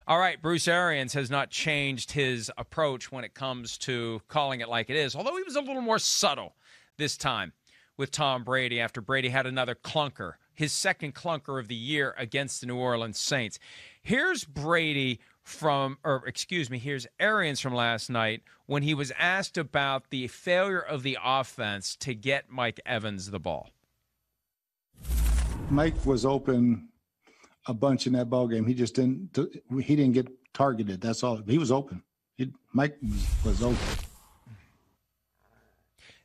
All right, Bruce Arians has not changed his approach when it comes to calling it like it is, although he was a little more subtle this time with Tom Brady after Brady had another clunker, his second clunker of the year against the New Orleans Saints. Here's here's Arians from last night when he was asked about the failure of the offense to get Mike Evans the ball. Mike was open a bunch in that ball game. He just didn't get targeted. That's all. He was open. Mike was open.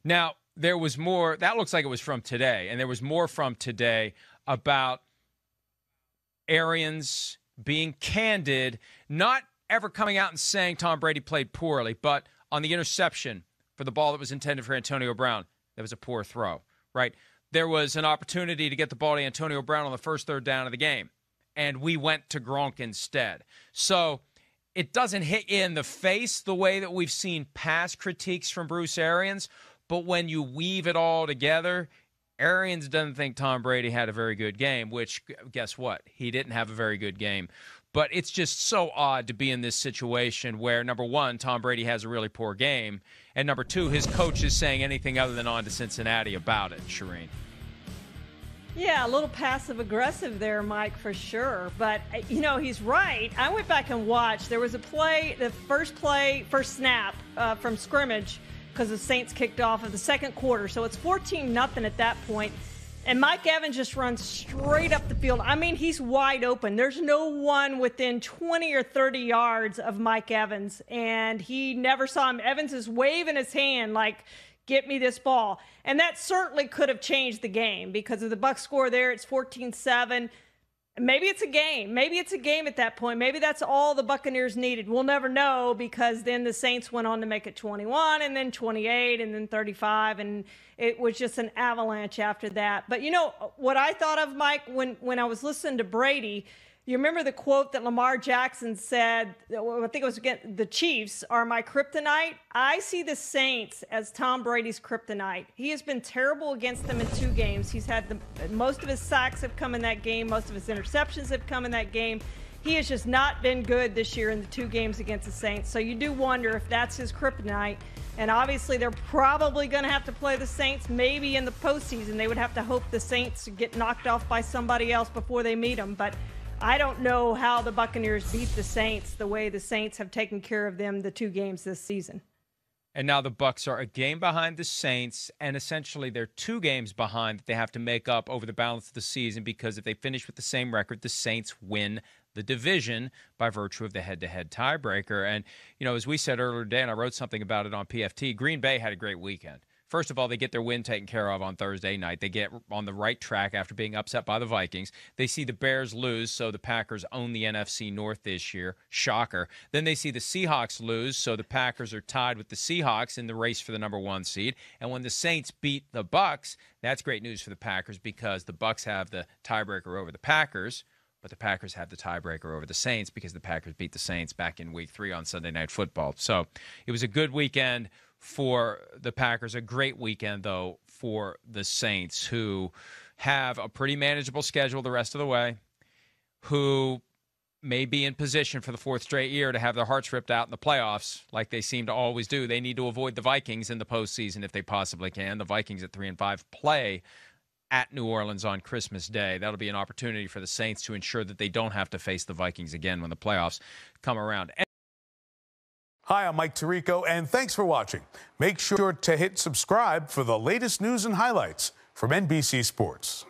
Now, there was more. That looks like it was from today, and there was more from today about Arians being candid, not ever coming out and saying Tom Brady played poorly, but on the interception for the ball that was intended for Antonio Brown, that was a poor throw, right? There was an opportunity to get the ball to Antonio Brown on the first third down of the game, and we went to Gronk instead. So it doesn't hit you in the face the way that we've seen past critiques from Bruce Arians, but when you weave it all together, Arians doesn't think Tom Brady had a very good game, which, guess what? He didn't have a very good game. But it's just so odd to be in this situation where, number one, Tom Brady has a really poor game, and number two, his coach is saying anything other than on to Cincinnati about it, Charean. Yeah, a little passive-aggressive there, Mike, for sure. But, he's right. I went back and watched. There was a play, the first snap from scrimmage, because the Saints kicked off of the second quarter. So it's 14-0 at that point. And Mike Evans just runs straight up the field. I mean, he's wide open. There's no one within 20 or 30 yards of Mike Evans. And he never saw him. Evans is waving his hand like, get me this ball. And that certainly could have changed the game because of the Bucs score there. It's 14-7. Maybe it's a game. Maybe it's a game at that point. Maybe that's all the Buccaneers needed. We'll never know because then the Saints went on to make it 21 and then 28 and then 35, and it was just an avalanche after that. But, what I thought of, Mike, when I was listening to Brady, you remember the quote that Lamar Jackson said, I think it was against the Chiefs, are my kryptonite? I see the Saints as Tom Brady's kryptonite. He has been terrible against them in 2 games. He's had most of his sacks have come in that game. Most of his interceptions have come in that game. He has just not been good this year in the 2 games against the Saints. So you do wonder if that's his kryptonite. And obviously they're probably going to have to play the Saints maybe in the postseason. They would have to hope the Saints get knocked off by somebody else before they meet them. But I don't know how the Buccaneers beat the Saints the way the Saints have taken care of them the 2 games this season. And now the Bucs are a game behind the Saints, and essentially they're 2 games behind that they have to make up over the balance of the season because if they finish with the same record, the Saints win the division by virtue of the head-to-head tiebreaker. And, as we said earlier today, and I wrote something about it on PFT, Green Bay had a great weekend. First of all, they get their win taken care of on Thursday night. They get on the right track after being upset by the Vikings. They see the Bears lose, so the Packers own the NFC North this year. Shocker. Then they see the Seahawks lose, so the Packers are tied with the Seahawks in the race for the number 1 seed. And when the Saints beat the Bucs, that's great news for the Packers because the Bucs have the tiebreaker over the Packers, but the Packers have the tiebreaker over the Saints because the Packers beat the Saints back in Week 3 on Sunday Night Football. So it was a good weekend for the Packers, a great weekend, though, for the Saints, who have a pretty manageable schedule the rest of the way, who may be in position for the 4th straight year to have their hearts ripped out in the playoffs like they seem to always do. They need to avoid the Vikings in the postseason if they possibly can. The Vikings at 3-5 play at New Orleans on Christmas Day. That'll be an opportunity for the Saints to ensure that they don't have to face the Vikings again when the playoffs come around. Hi, I'm Mike Tirico, and thanks for watching. Make sure to hit subscribe for the latest news and highlights from NBC Sports.